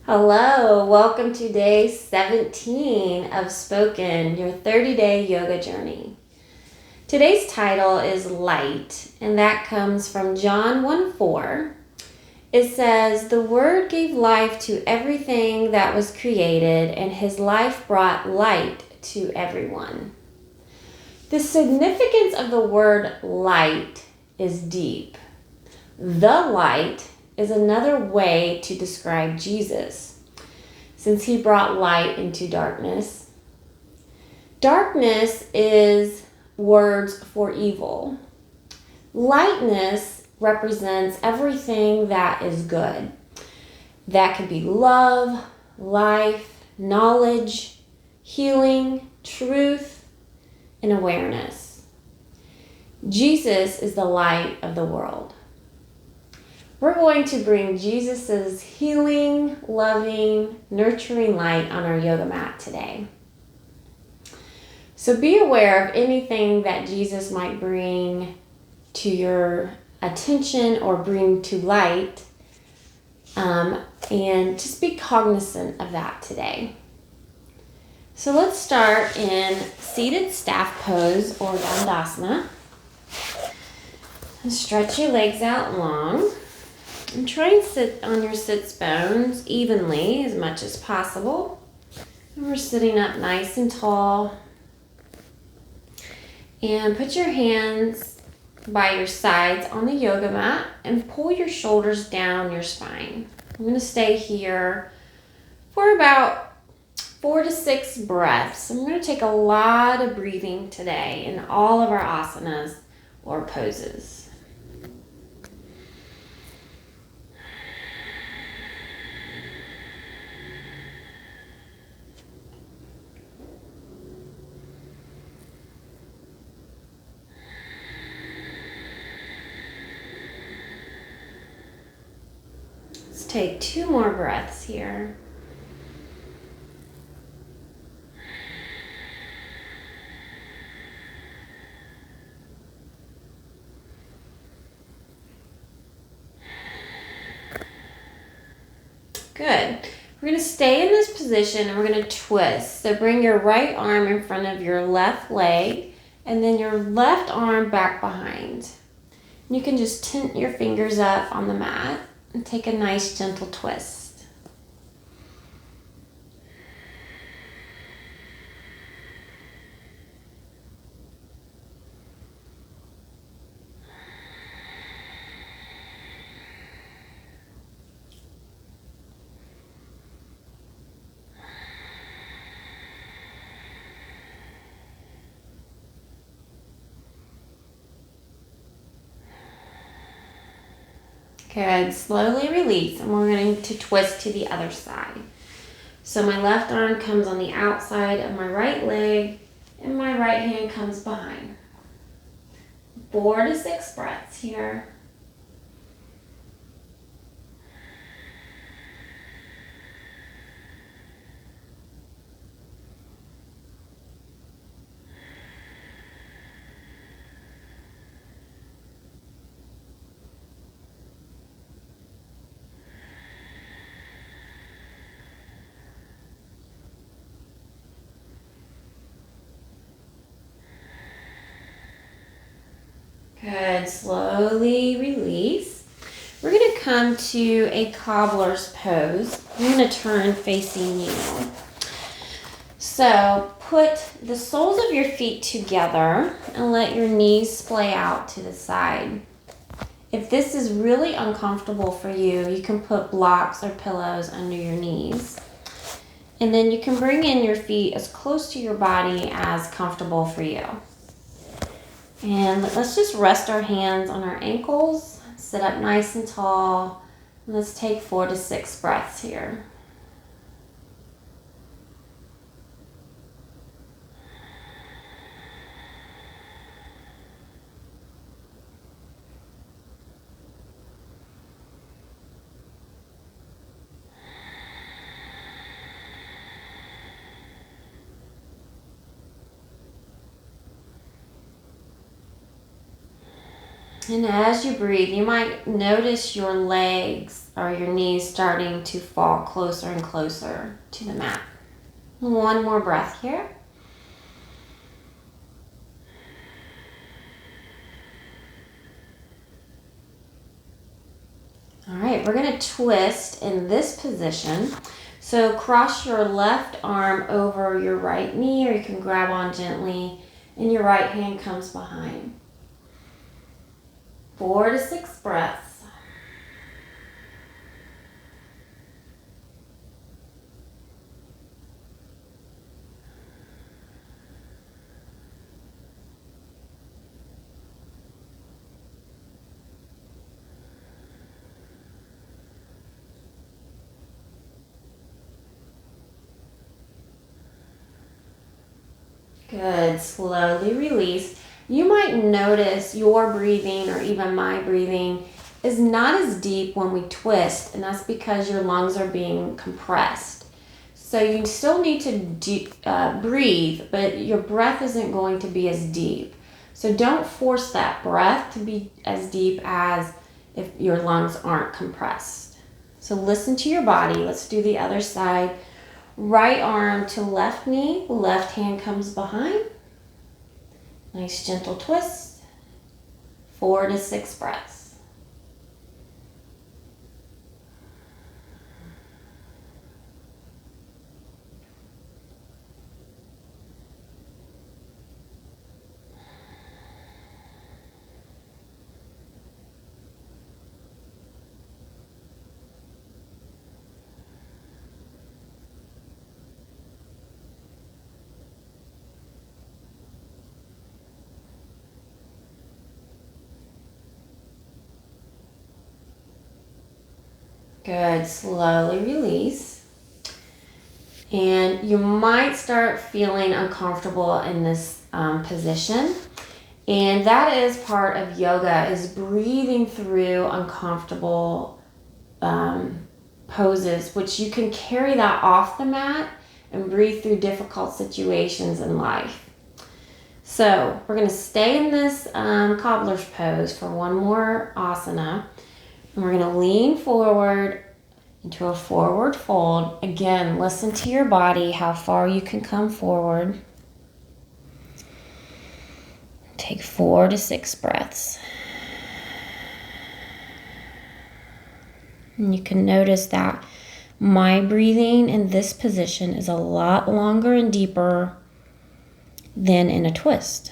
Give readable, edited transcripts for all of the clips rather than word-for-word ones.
Hello, welcome to day 17 of Spoken, your 30-day yoga journey. Today's title is Light, and that comes from John 1:4. It says, "The Word gave life to everything that was created, and His life brought light to everyone." The significance of the word light is deep. The light is another way to describe Jesus, since He brought light into darkness. Darkness is words for evil. Lightness represents everything that is good. That could be love, life, knowledge, healing, truth, and awareness. Jesus is the light of the world. We're going to bring Jesus' healing, loving, nurturing light on our yoga mat today. So be aware of anything that Jesus might bring to your attention or bring to light, and just be cognizant of that today. So let's start in seated staff pose or Dandasana. And stretch your legs out long. And try and sit on your sits bones evenly as much as possible. And we're sitting up nice and tall. And put your hands by your sides on the yoga mat and pull your shoulders down your spine. I'm going to stay here for about 4 to 6 breaths. I'm going to take a lot of breathing today in all of our asanas or poses. Let's take 2 more breaths here. Good. We're going to stay in this position and we're going to twist. So bring your right arm in front of your left leg and then your left arm back behind. You can just tint your fingers up on the mat and take a nice gentle twist. Good. Slowly release, and we're going to twist to the other side. So my left arm comes on the outside of my right leg, and my right hand comes behind. 4 to 6 breaths here. Good. Slowly release. We're going to come to a cobbler's pose. I'm going to turn facing you. So put the soles of your feet together and let your knees splay out to the side. If this is really uncomfortable for you, you can put blocks or pillows under your knees. And then you can bring in your feet as close to your body as comfortable for you. And let's just rest our hands on our ankles, sit up nice and tall. And let's take 4 to 6 breaths here. And as you breathe, you might notice your legs or your knees starting to fall closer and closer to the mat. One more breath here. All right, we're going to twist in this position. So cross your left arm over your right knee, or you can grab on gently, and your right hand comes behind. 4 to 6 breaths. Good. Slowly release. You might notice your breathing, or even my breathing, is not as deep when we twist, and that's because your lungs are being compressed. So you still need to breathe, but your breath isn't going to be as deep. So don't force that breath to be as deep as if your lungs aren't compressed. So listen to your body. Let's do the other side. Right arm to left knee, left hand comes behind. Nice gentle twist. 4 to 6 breaths. Good. Slowly release. And you might start feeling uncomfortable in this position. And that is part of yoga, is breathing through uncomfortable poses, which you can carry that off the mat and breathe through difficult situations in life. So we're going to stay in this cobbler's pose for one more asana. And we're going to lean forward into a forward fold. Again, listen to your body, how far you can come forward. Take 4 to 6 breaths. And you can notice that my breathing in this position is a lot longer and deeper than in a twist.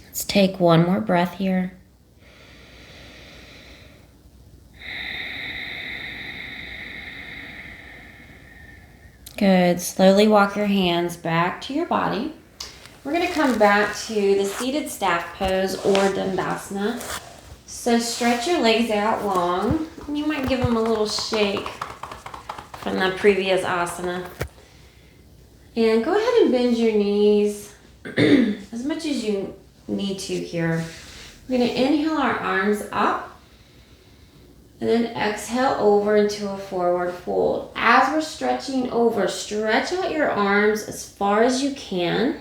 Let's take one more breath here. Good. Slowly walk your hands back to your body. We're going to come back to the seated staff pose, or Dandasana. So stretch your legs out long. You might give them a little shake from the previous asana. And go ahead and bend your knees as much as you need to here. We're going to inhale our arms up. And then exhale over into a forward fold. As we're stretching over, stretch out your arms as far as you can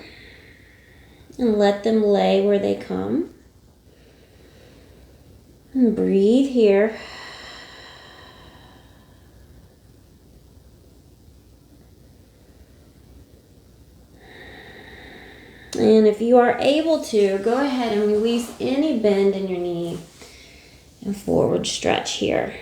and let them lay where they come. And breathe here. And if you are able to, go ahead and release any bend in your knee and forward stretch here.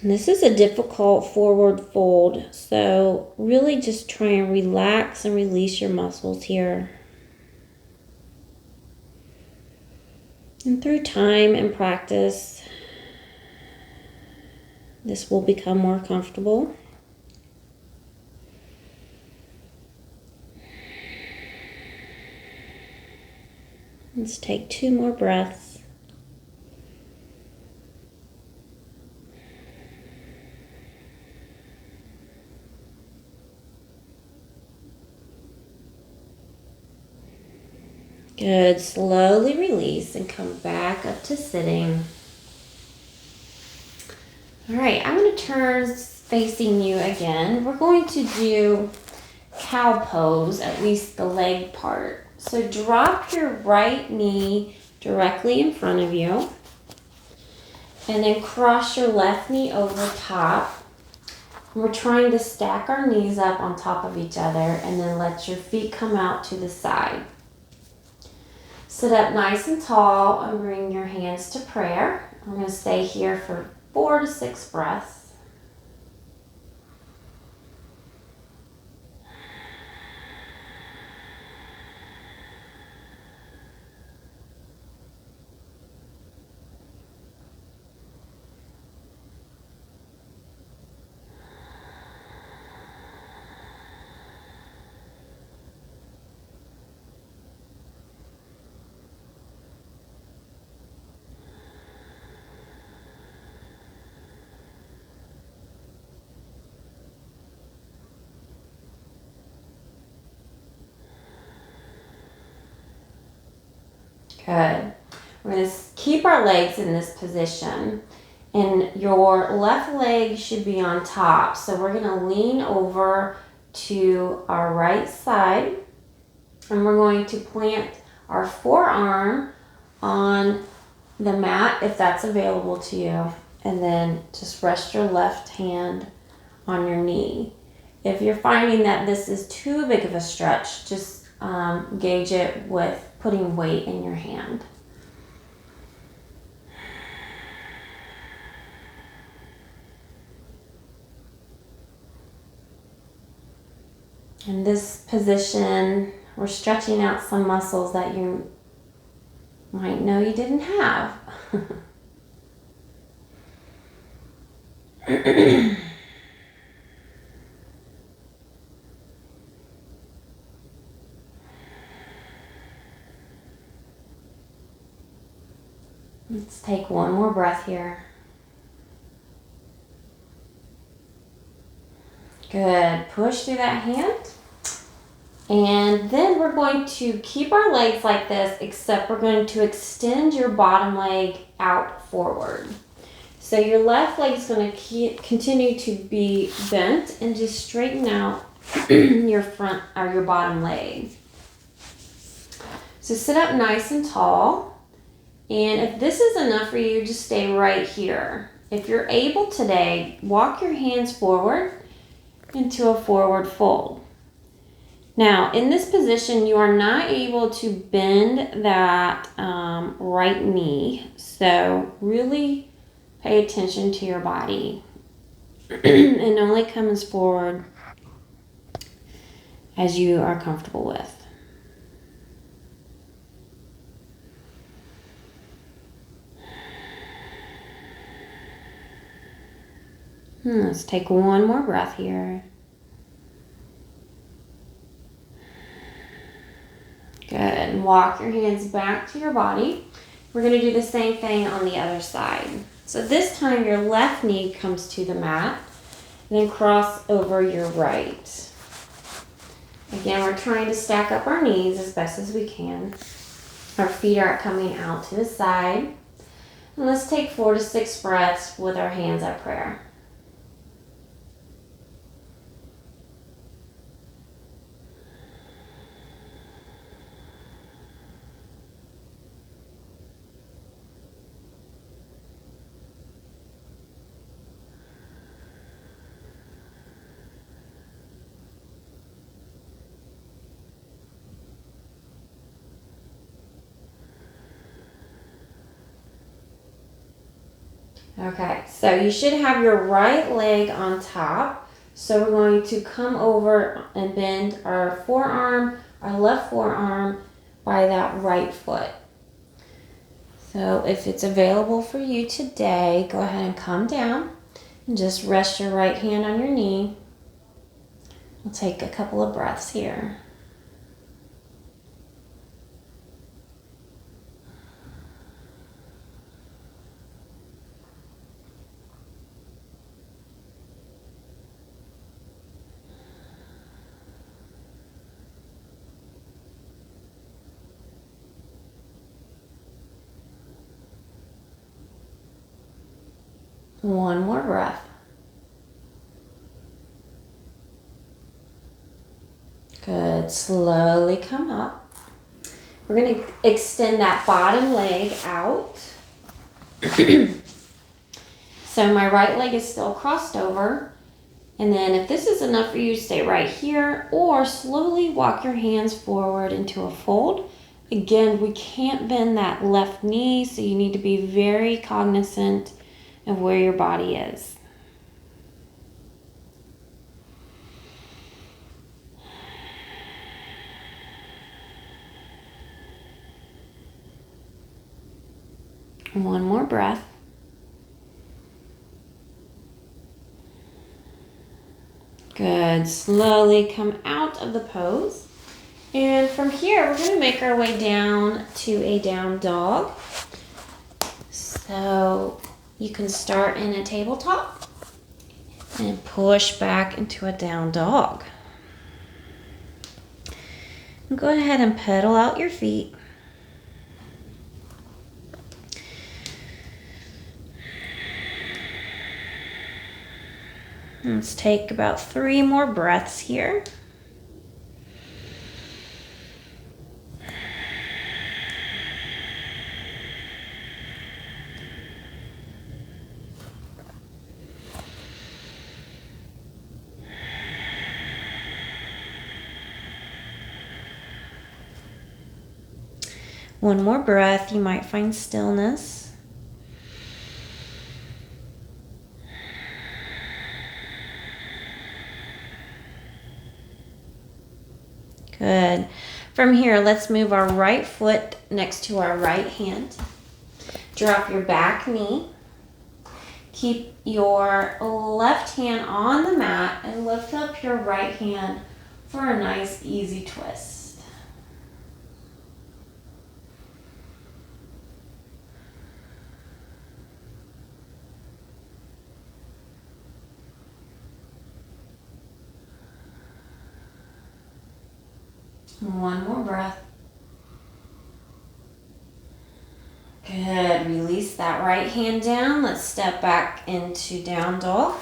And this is a difficult forward fold, so really just try and relax and release your muscles here. And through time and practice, this will become more comfortable. Let's take 2 more breaths. Good. Slowly release and come back up to sitting. All right, I'm going to turn facing you again. We're going to do cow pose, at least the leg part. So drop your right knee directly in front of you. And then cross your left knee over top. We're trying to stack our knees up on top of each other and then let your feet come out to the side. Sit up nice and tall and bring your hands to prayer. I'm going to stay here for 4 to 6 breaths. Good. We're going to keep our legs in this position, and your left leg should be on top. So we're going to lean over to our right side, and we're going to plant our forearm on the mat if that's available to you, and then just rest your left hand on your knee. If you're finding that this is too big of a stretch, just gauge it with putting weight in your hand. In this position, we're stretching out some muscles that you might know you didn't have. Let's take one more breath here. Good. Push through that hand. And then we're going to keep our legs like this, except we're going to extend your bottom leg out forward. So your left leg is going to continue to be bent, and just straighten out your front or your bottom leg. So sit up nice and tall. And if this is enough for you, just stay right here. If you're able today, walk your hands forward into a forward fold. Now, in this position, you are not able to bend that right knee. So really pay attention to your body. And only comes forward as you are comfortable with. Let's take one more breath here. Good. And walk your hands back to your body. We're going to do the same thing on the other side. So this time your left knee comes to the mat, and then cross over your right. Again, we're trying to stack up our knees as best as we can. Our feet are coming out to the side. And let's take 4 to 6 breaths with our hands at prayer. Okay, so you should have your right leg on top. So we're going to come over and bend our forearm, our left forearm, by that right foot. So if it's available for you today, go ahead and come down and just rest your right hand on your knee. We'll take a couple of breaths here. One more breath. Good. Slowly come up. We're going to extend that bottom leg out. So my right leg is still crossed over. And then if this is enough for you, stay right here or slowly walk your hands forward into a fold. Again, we can't bend that left knee, so you need to be very cognizant of where your body is. One more breath. Good. Slowly come out of the pose. And from here, we're going to make our way down to a down dog. So you can start in a tabletop and push back into a down dog. And go ahead and pedal out your feet. Let's take about 3 more breaths here. One more breath, you might find stillness. Good. From here, let's move our right foot next to our right hand. Drop your back knee. Keep your left hand on the mat and lift up your right hand for a nice, easy twist. One more breath. Good. Release that right hand down. Let's step back into down dog.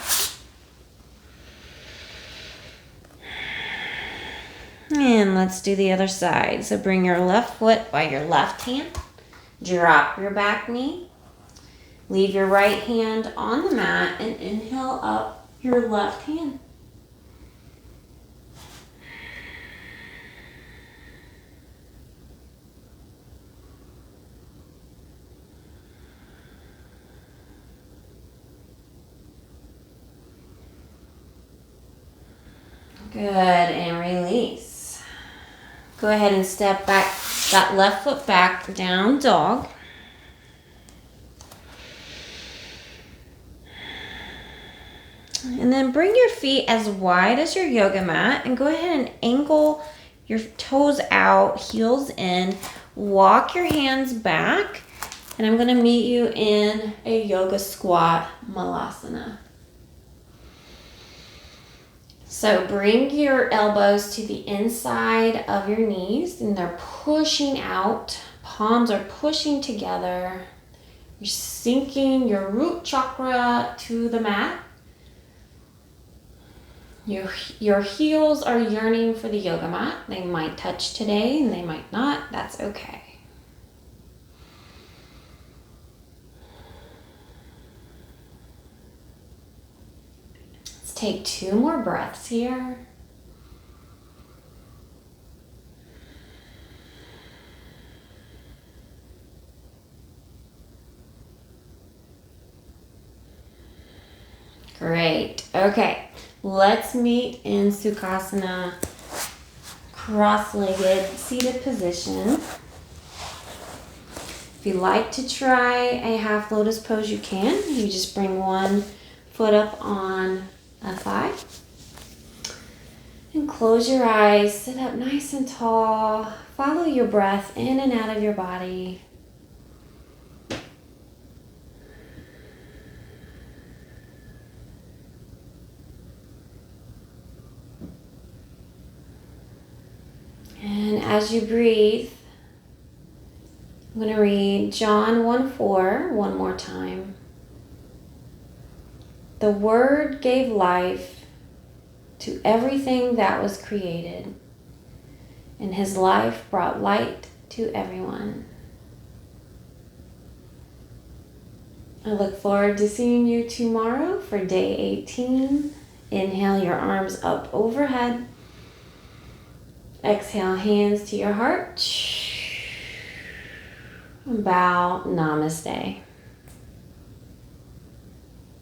And let's do the other side. So bring your left foot by your left hand. Drop your back knee. Leave your right hand on the mat and inhale up your left hand. Good, and release. Go ahead and step back, that left foot back, down dog. And then bring your feet as wide as your yoga mat and go ahead and angle your toes out, heels in. Walk your hands back, and I'm going to meet you in a yoga squat malasana. So bring your elbows to the inside of your knees and they're pushing out. Palms are pushing together. You're sinking your root chakra to the mat. Your heels are yearning for the yoga mat. They might touch today and they might not. That's okay. Take 2 more breaths here. Great. Okay, let's meet in Sukhasana, cross-legged seated position. If you like to try a half lotus pose, you can. You just bring one foot up on a thigh. And close your eyes, sit up nice and tall. Follow your breath in and out of your body. And as you breathe, I'm going to read John 1:4 one more time. The Word gave life to everything that was created, and His life brought light to everyone. I look forward to seeing you tomorrow for day 18. Inhale your arms up overhead. Exhale, hands to your heart. Bow, namaste.